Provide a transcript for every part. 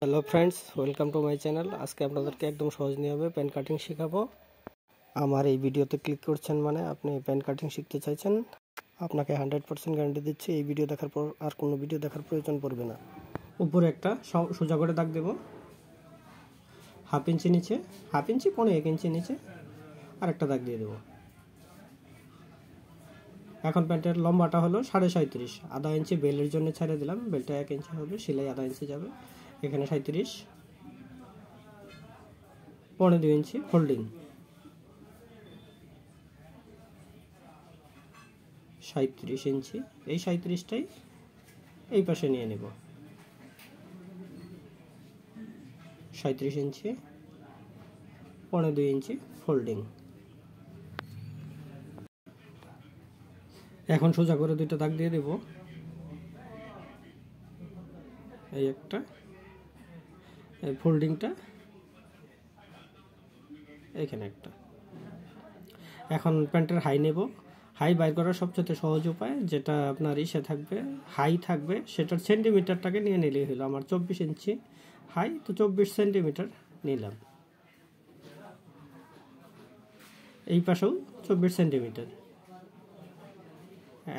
Hello friends, welcome to my channel. আজকে আপনাদেরকে একদম সহজ নিয়মে প্যান কাটিং শেখাবো। আমার এই ভিডিওতে ক্লিক করছেন মানে আপনি প্যান কাটিং শিখতে চাইছেন। আপনাকে 100% গ্যারান্টি দিচ্ছি, এই ভিডিও দেখার পর আর কোনো ভিডিও দেখার প্রয়োজন পড়বে না। উপরে একটা সোজা করে দাগ দেব, 1/2 ইঞ্চি নিচে, 1/2 ইঞ্চি 1 ইঞ্চি নিচে আর একটা দাগ দিয়ে দেবো। এখন প্যান্টের লম্বাটা হলো 37.5, আধা ইঞ্চি বেলের জন্য ছেড়ে দিলাম। বেলটা 1 ইঞ্চি হবে, সেলাই আধা ইঞ্চি যাবে। এখানে 37, 2.5 ইঞ্চি ফোল্ডিং, 37 ইঞ্চি। এই 37টাই এই পাশে নিয়ে নেব। 37 ইঞ্চি, 2.5 ইঞ্চি ফোল্ডিং। এখন সোজা করে দুইটা দাগ দিয়ে দেব, এই একটা, এই ফোল্ডিংটা এখানে একটা। এখন প্যান্টের হাই নেব। হাই বাইর করার সবচেয়ে সহজ উপায়, যেটা আপনার ইসে থাকবে, হাই থাকবে, সেটার সেন্টিমিটারটাকে নিয়ে নিলেই হলো। আমার 24 ইঞ্চি হাই, তো 24 সেন্টিমিটার নিলাম। এই পাশেও 24 সেন্টিমিটার।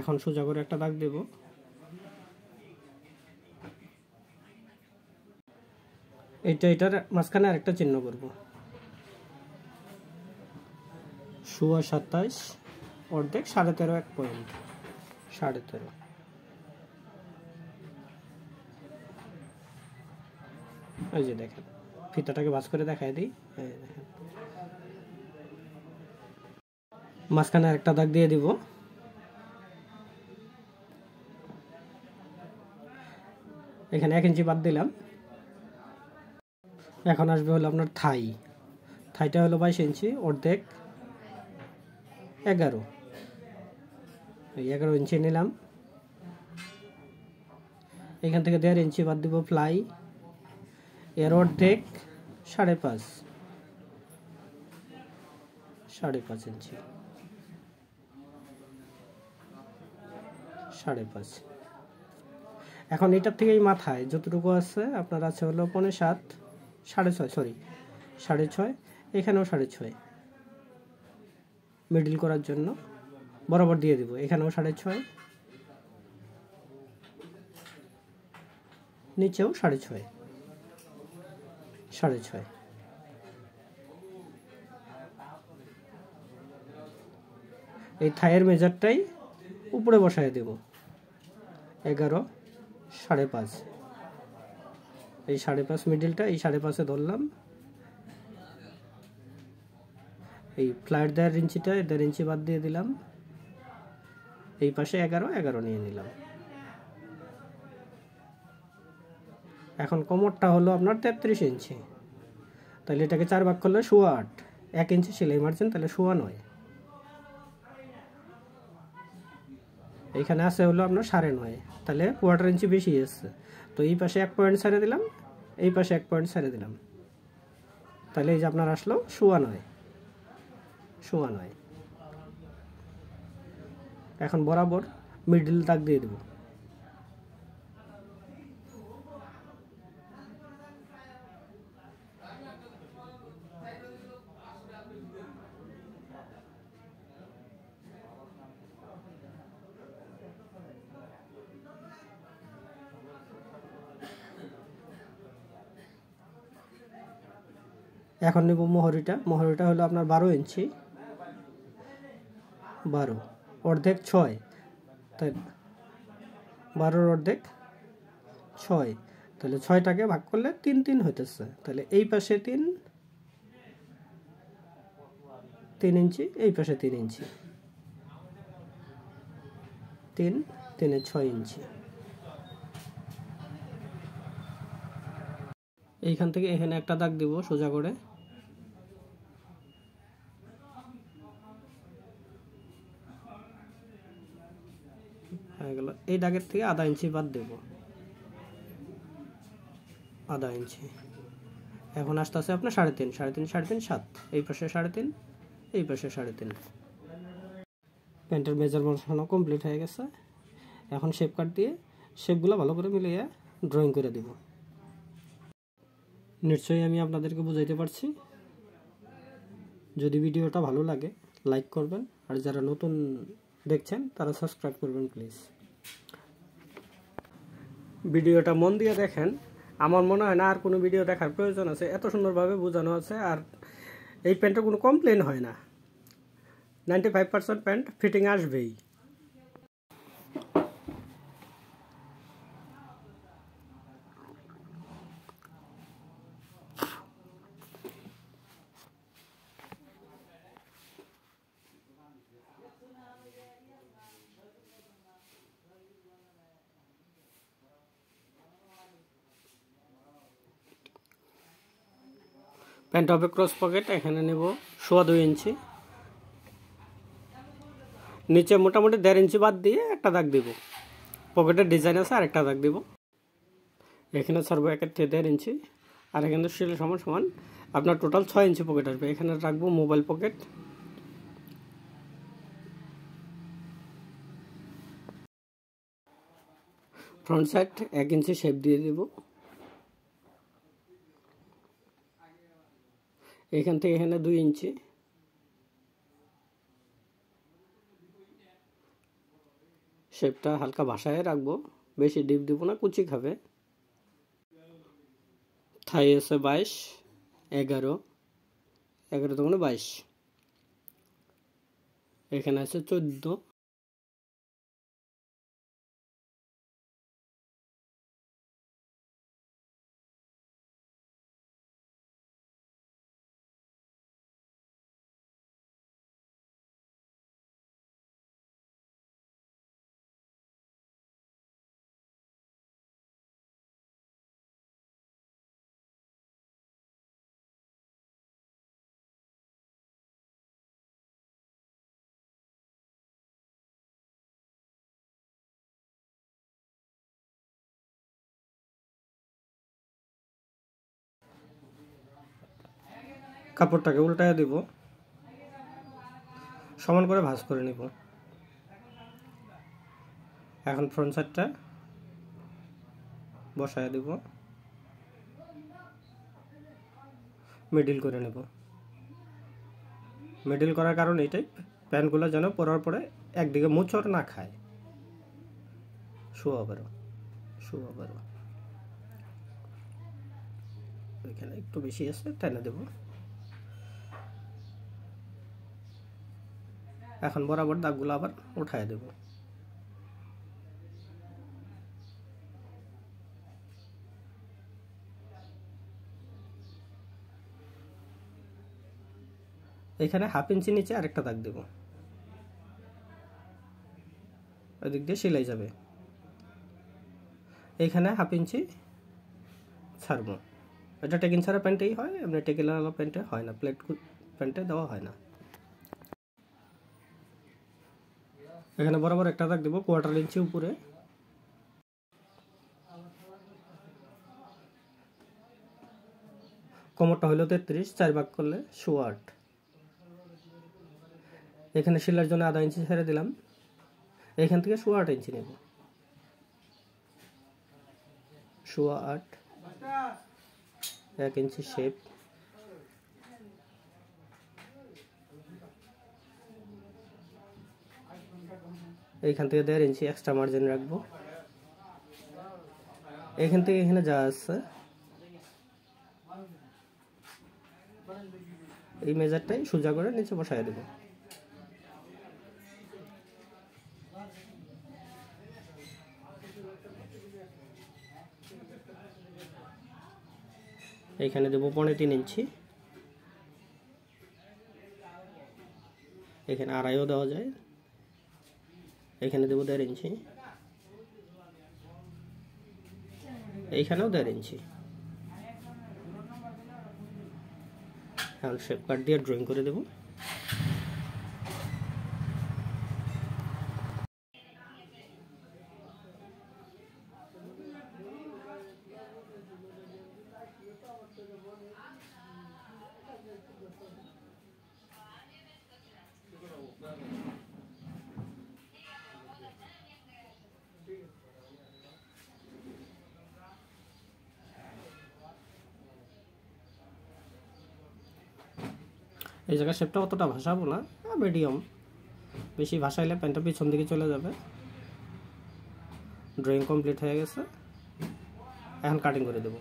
এখন সোজা করে একটা দাগ দেব। এটার মাঝখানে আরেকটা চিহ্ন করব। 27 অর্ধেক 13.5 1 পয়েন্ট, 13.5। এই যে দেখেন, ফিতাটাকে ভাঁজ করে দেখায় দিই। দেখেন, মাঝখানে আরেকটা দাগ দিয়ে দিব। এখানে 1 ইঞ্চি বাদ দিলাম। এখন আসবে হলো আপনার থাইটা হলো 22 ইঞ্চি অর্ধেক 11, এই 11 ইঞ্চি নিলাম। এখান থেকে 1.5 ইঞ্চি বাদ দিব ফ্লাই, এর অর্ধেক 5.5 ইঞ্চি, 5.5। এখন এটার থেকে এই মাথায় যতটুকু আছে আপনার আছে হলো 5.7, 6.5, 6.5। এখানেও 6.5 মিডল করার জন্য বরাবর দিয়ে দিব। এখানেও 6.5, নিচেও 6.5। এই থাইয়ের মেজারটাই উপরে বসায় দেব। 11, 5.5। এই 5.5 মিডলটা এই 5.5-এ ধরলাম। এই ফ্ল্যাট 1.5 ইঞ্চিটা 1.5 ইঞ্চি বাদ দিয়ে দিলাম। এই পাশে 11 নিয়ে নিলাম। এখন কোমরটা হলো আপনার 33 ইঞ্চি, তাহলে এটাকে 4 ভাগ করলে 8.25, 1 ইঞ্চি সেলাই মারছেন, তাহলে 9.25। এইখানে আছে হলো আপনার 9.5, তাহলে 1/4 ইঞ্চি বেশি এসছে। তো এই পাশে 1 পয়েন্ট ছেড়ে দিলাম, এই পাশে 1 পয়েন্ট ছেড়ে দিলাম, তাহলে এই যে আপনার আসলো 9.25। এখন বরাবর মিডল দাগ দিয়ে দেব। এখন নেব মোহরিটা হলো আপনার 12 ইঞ্চি, 12 অর্ধেক 6, তাই 12 অর্ধেক 6, তাহলে 6টাকে ভাগ করলে 3 হইতেছে। তাহলে এই পাশে 3 ইঞ্চি, এই পাশে 3 ইঞ্চি, 3 6 ইঞ্চি। এইখান থেকে এখানে একটা দাগ দিব সোজা করে। হয়ে গেল। এই দাগের থেকে আধা ইঞ্চি বাদ দেব, আধা ইঞ্চি। এখন আস্তে আস্তে আপনার 3.5, 7, এই পাশে 3.5, এই পাশে 3.5। প্যান্টের মেজারমেন্ট কমপ্লিট হয়ে গেছে। এখন শেপ কাট দিয়ে শেপগুলো ভালো করে মিলিয়ে ড্রয়িং করে দিব। নিশ্চয়ই আমি আপনাদেরকে বুঝাইতে পারছি। যদি ভিডিওটা ভালো লাগে লাইক করবেন, আর যারা নতুন দেখছেন তারা সাবস্ক্রাইব করবেন প্লিজ। ভিডিওটা মন দিয়ে দেখেন, আমার মনে হয় না আর কোনো ভিডিও দেখার প্রয়োজন আছে, এত সুন্দরভাবে বোঝানো আছে। আর এই প্যান্টের কোনো কমপ্লেন হয় না, 95% প্যান্ট ফিটিং আসবেই। প্যান্ট হবে ক্রস পকেট, এখানে নেব 2.25 ইঞ্চি, নিচে মোটামুটি 1.5 ইঞ্চি বাদ দিয়ে একটা দাগ দিব। পকেটের ডিজাইন আছে আর একটা দাগ দিব। এখানে ছাড়বো 1 থেকে 1.5 ইঞ্চি, আর এখানে সেল সমান সমান আপনার টোটাল 6 ইঞ্চি পকেট আসবে। এখানে রাখবো মোবাইল পকেট। ফ্রন্ট সাইড 1 ইঞ্চি শেপ দিয়ে দিব। এখান থেকে এখানে 2 ইঞ্চি। শেপটা হালকা ভাসায় রাখবো, বেশি ডিপ দিব না, কুচি খাবে। থাই আছে 22, 11 তো 22। এখানে আছে 14। কাপড়টাকে উল্টায় দিব, সমান করে ভাঁজ করে নিব। এখন ফ্রন্ট সাইডটা বসায় দিব, মিডিল করে নেব। মিডিল করার কারণ এটাই, প্যান্টগুলো যেন পরার পরে একদিকে মোচড় না খায়, শোয়া বেরো। এখানে একটু বেশি আছে, টেনে দেব। এখন বরাবর দাগগুলো আবার উঠায় দেব। এখানে 1/2 ইঞ্চি নিচে আরেকটা দাগ দেব, ওই দিক দিয়ে সেলাই যাবে। এখানে 1/2 ইঞ্চি ছাড়বো। এটা টেকিন ছাড়া প্যান্টেই হয়, এমনি টেকিনওয়ালা প্যান্টে হয় না, প্লেট প্যান্টে দেওয়া হয় না। এখানে বরাবর একটা দাগ দেব 1/4 ইঞ্চি উপরে। কোমরটা হলো 33, 4 ভাগ করলে 8.25। এখানে সেলাইয়ের জন্য 1/2 ইঞ্চি ছেড়ে দিলাম, এখান থেকে 8.25 ইঞ্চি নেব। 8.25, 1 ইঞ্চি শেপ। এইখান থেকে 1.5 ইঞ্চি এক্সট্রা মার্জিন রাখবো। এখান থেকে এখানে যা আছে এই মেজারটাই সোজা করে নিচে বসায় দেব। এইখানে দেব 3.5 ইঞ্চি। এখানে 2.5ও দেওয়া যায়। এখানে দেব 1.5 ইঞ্চি, এইখানেও 1.5 ইঞ্চি। এখন শেপ কাট দিয়ে ড্রয়িং করে দেব। এই জায়গায় শেপটা অতটা ভাসাবো না, মিডিয়াম। বেশি ভাসাইলে প্যান্টটা পিছন দিকে চলে যাবে। ড্রয়িং কমপ্লিট হয়ে গেছে, এখন কাটিং করে দেব।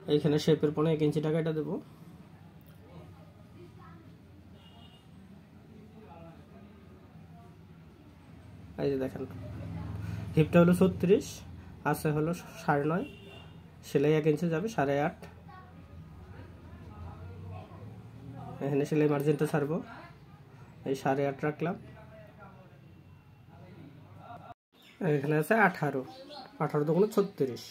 এইখানে শেপের 1 ইঞ্চি টাকাটা দেবো। এই যে দেখেন, হিপটা হলো 36, আছে হলো 9.5, সেলাই 1 ইঞ্চি যাবে 8.5। এখানে সেলাই মার্জিনটা ছাড়বো, এই 8.5 রাখলাম। এখানে আছে 18, 18 দুগুণে 36।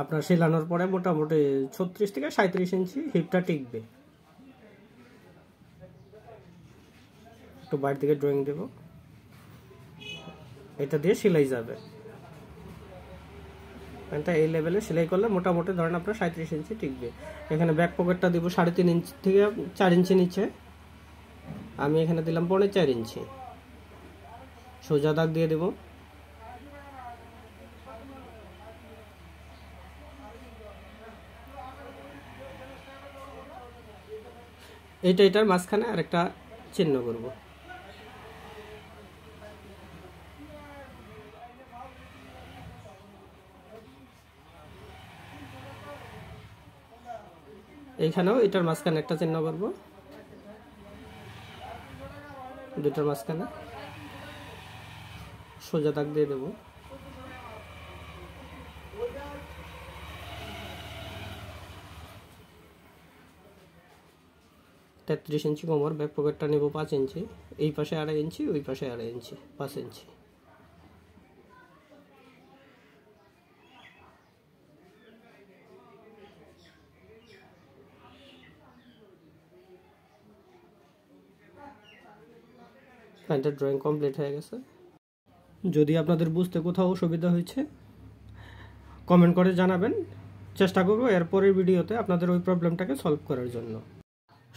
আপনার সেলানোর পরে মোটামুটি 36 থেকে 37 ইঞ্চি হিপটা টিকবে। একটু বাইরের দিকে ড্রয়িং দেব, এটা দিয়ে সেলাই যাবে। এটা এই লেভেলে সেলাই করলে মোটামুটি ধরেন আপনার 37 ইঞ্চি টিকবে। এখানে ব্যাক পকেটটা দিব 3.5 ইঞ্চি থেকে 4 ইঞ্চি নিচে, আমি এখানে দিলাম 4.5 ইঞ্চি। সোজা দাগ দিয়ে দেব। এটার মাঝখানে আরেকটা চিহ্ন করব। এইখানেও এটার মাঝখানে একটা চিহ্ন করব, দুটার মাঝখানে সোজা দাগ দিয়ে দেব। তেত্রিশ ইঞ্চি কোমর, ব্যাক পকেটটা নেব 5 ইঞ্চি, এই পাশে 2.5 ইঞ্চি, ওই পাশে 2.5 ইঞ্চি, 5 ইঞ্চি। প্যান্টের ড্রয়িং কমপ্লিট হয়ে গেছে। যদি আপনাদের বুঝতে কোথাও অসুবিধা হয়েছে কমেন্ট করে জানাবেন, চেষ্টা করব এরপরের ভিডিওতে আপনাদের ওই প্রবলেমটাকে সলভ করার জন্য।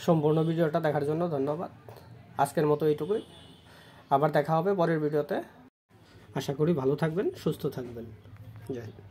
সম্পূর্ণ ভিডিওটা দেখার জন্য ধন্যবাদ। আজকের মতো এইটুকুই, আবার দেখা হবে পরের ভিডিওতে। আশা করি ভালো থাকবেন, সুস্থ থাকবেন। জয় হিন্দ।